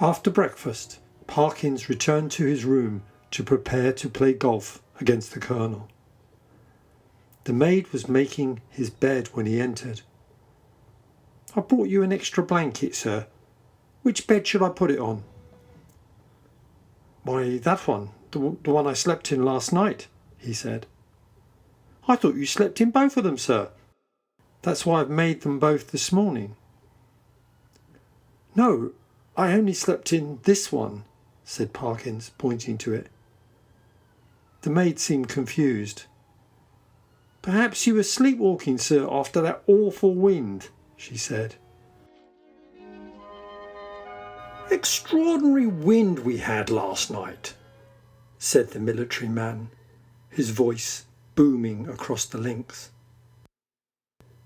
After breakfast, Parkins returned to his room to prepare to play golf against the Colonel. The maid was making his bed when he entered. "I brought you an extra blanket, sir. Which bed should I put it on?" "Why, that one, the one I slept in last night," he said. "I thought you slept in both of them, sir. That's why I've made them both this morning." "No, I only slept in this one," said Parkins, pointing to it. The maid seemed confused. "Perhaps you were sleepwalking, sir, after that awful wind," she said. "Extraordinary wind we had last night," said the military man, his voice booming across the links.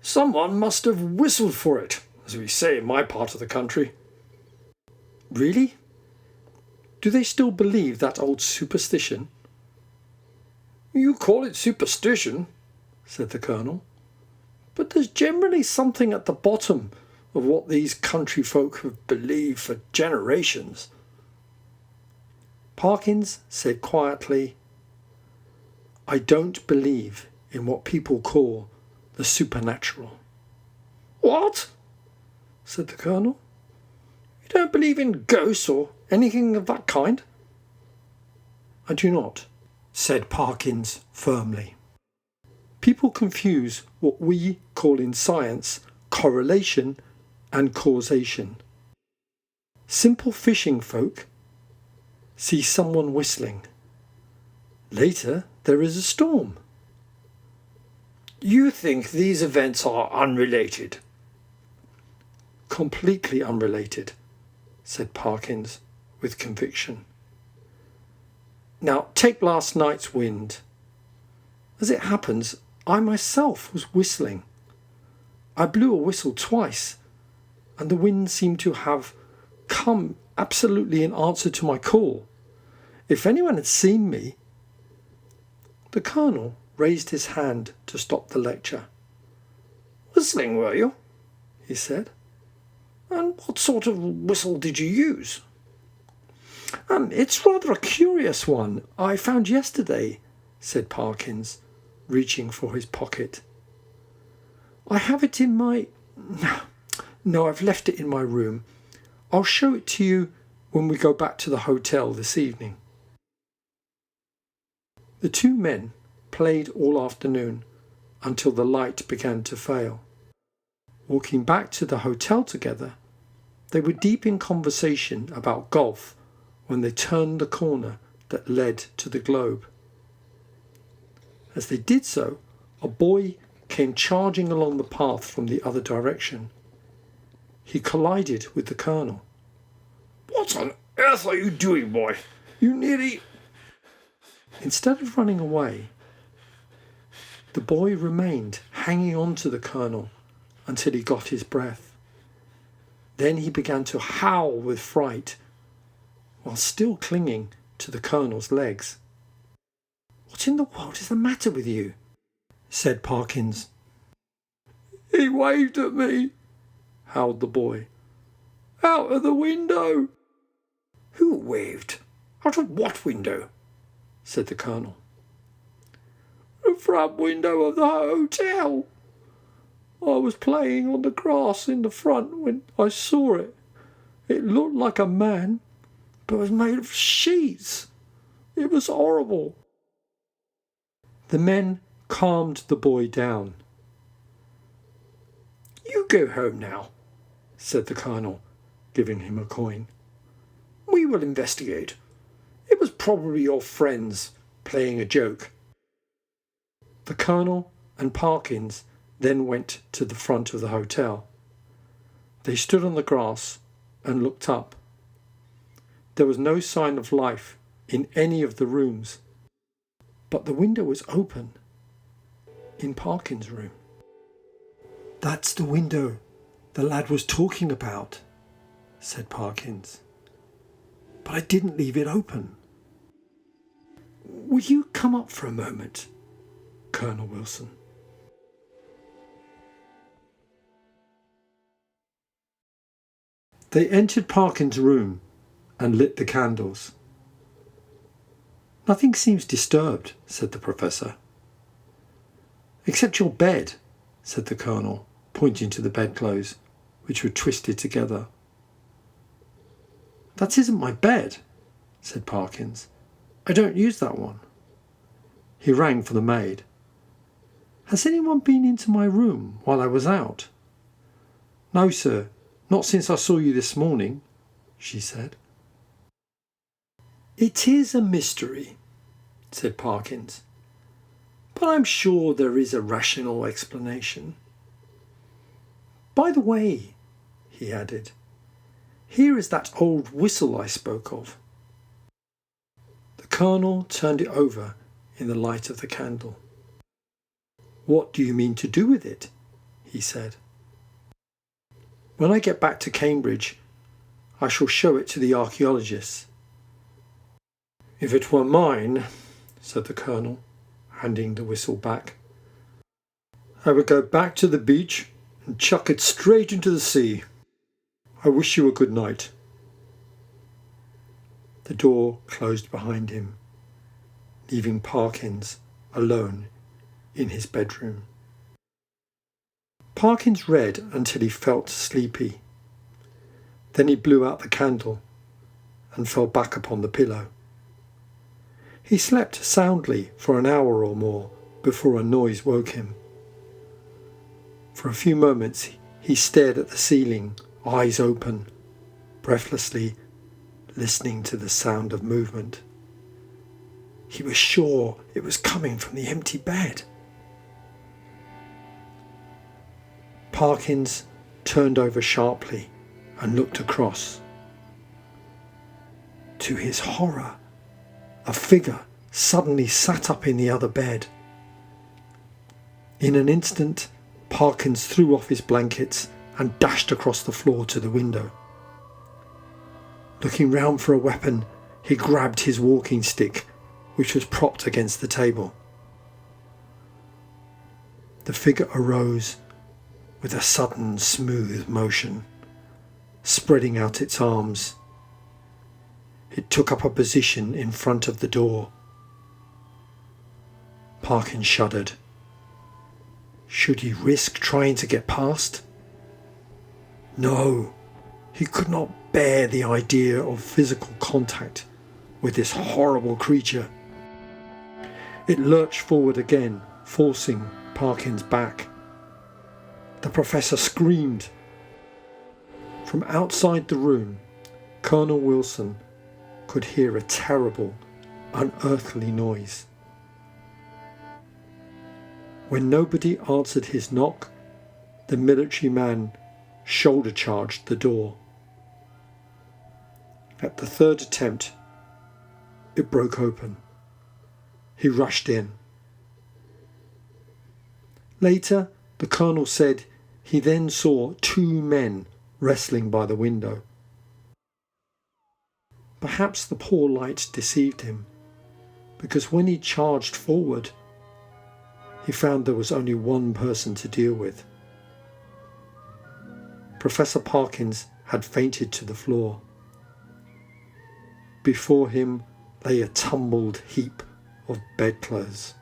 "Someone must have whistled for it, as we say in my part of the country." "Really? Do they still believe that old superstition?" "You call it superstition," said the Colonel, "but there's generally something at the bottom of what these country folk have believed for generations." Parkins said quietly, "I don't believe in what people call the supernatural." "What?" said the Colonel. "You don't believe in ghosts or anything of that kind?" "I do not," said Parkins firmly. "People confuse what we call in science correlation and causation. Simple fishing folk see someone whistling. Later there is a storm." "You think these events are unrelated?" "Completely unrelated," said Parkins with conviction. "Now take last night's wind. As it happens, I myself was whistling. I blew a whistle twice, and the wind seemed to have come absolutely in answer to my call. If anyone had seen me—" The Colonel raised his hand to stop the lecture. "Whistling, were you?" he said. "And what sort of whistle did you use?" "It's rather a curious one I found yesterday," said Parkins, reaching for his pocket. "I have it in my... No, I've left it in my room. I'll show it to you when we go back to the hotel this evening." The two men played all afternoon until the light began to fail. Walking back to the hotel together, they were deep in conversation about golf when they turned the corner that led to the Globe. As they did so, a boy came charging along the path from the other direction. He collided with the Colonel. "What on earth are you doing, boy? You nearly—" Instead of running away, the boy remained hanging on to the Colonel until he got his breath. Then he began to howl with fright while still clinging to the Colonel's legs. "What in the world is the matter with you?" said Parkins. "He waved at me," howled the boy. "Out of the window." "Who waved? Out of what window?" said the Colonel. "The front window of the hotel. I was playing on the grass in the front when I saw it. It looked like a man, but was made of sheets. It was horrible." The men calmed the boy down. "You go home now," said the Colonel, giving him a coin. "We will investigate. It was probably your friends playing a joke." The Colonel and Parkins then went to the front of the hotel. They stood on the grass and looked up. There was no sign of life in any of the rooms, but the window was open in Parkins' room. "That's the window the lad was talking about," said Parkins. "But I didn't leave it open." "Will you come up for a moment, Colonel Wilson?" They entered Parkins' room and lit the candles. "Nothing seems disturbed," said the Professor. "Except your bed," said the Colonel, pointing to the bedclothes, which were twisted together. "That isn't my bed," said Parkins. "I don't use that one." He rang for the maid. "Has anyone been into my room while I was out?" "No, sir, not since I saw you this morning," she said. "It is a mystery," said Parkins, "but I'm sure there is a rational explanation. By the way," he added, "here is that old whistle I spoke of." The Colonel turned it over in the light of the candle. "What do you mean to do with it?" he said. "When I get back to Cambridge, I shall show it to the archaeologists." "If it were mine," said the Colonel, handing the whistle back, "I would go back to the beach and chuck it straight into the sea. I wish you a good night." The door closed behind him, leaving Parkins alone in his bedroom. Parkins read until he felt sleepy. Then he blew out the candle and fell back upon the pillow. He slept soundly for an hour or more before a noise woke him. For a few moments he stared at the ceiling, eyes open, breathlessly listening to the sound of movement. He was sure it was coming from the empty bed. Parkins turned over sharply and looked across. To his horror, a figure suddenly sat up in the other bed. In an instant, Parkins threw off his blankets and dashed across the floor to the window. Looking round for a weapon, he grabbed his walking stick, which was propped against the table. The figure arose with a sudden smooth motion, spreading out its arms. It took up a position in front of the door. Parkins shuddered. Should he risk trying to get past? No, he could not bear the idea of physical contact with this horrible creature. It lurched forward again, forcing Parkins back. The Professor screamed. From outside the room, Colonel Wilson could hear a terrible, unearthly noise. When nobody answered his knock, the military man shoulder-charged the door. At the third attempt, it broke open. He rushed in. Later, the Colonel said he then saw two men wrestling by the window. Perhaps the poor light deceived him, because when he charged forward, he found there was only one person to deal with. Professor Parkins had fainted to the floor. Before him lay a tumbled heap of bedclothes.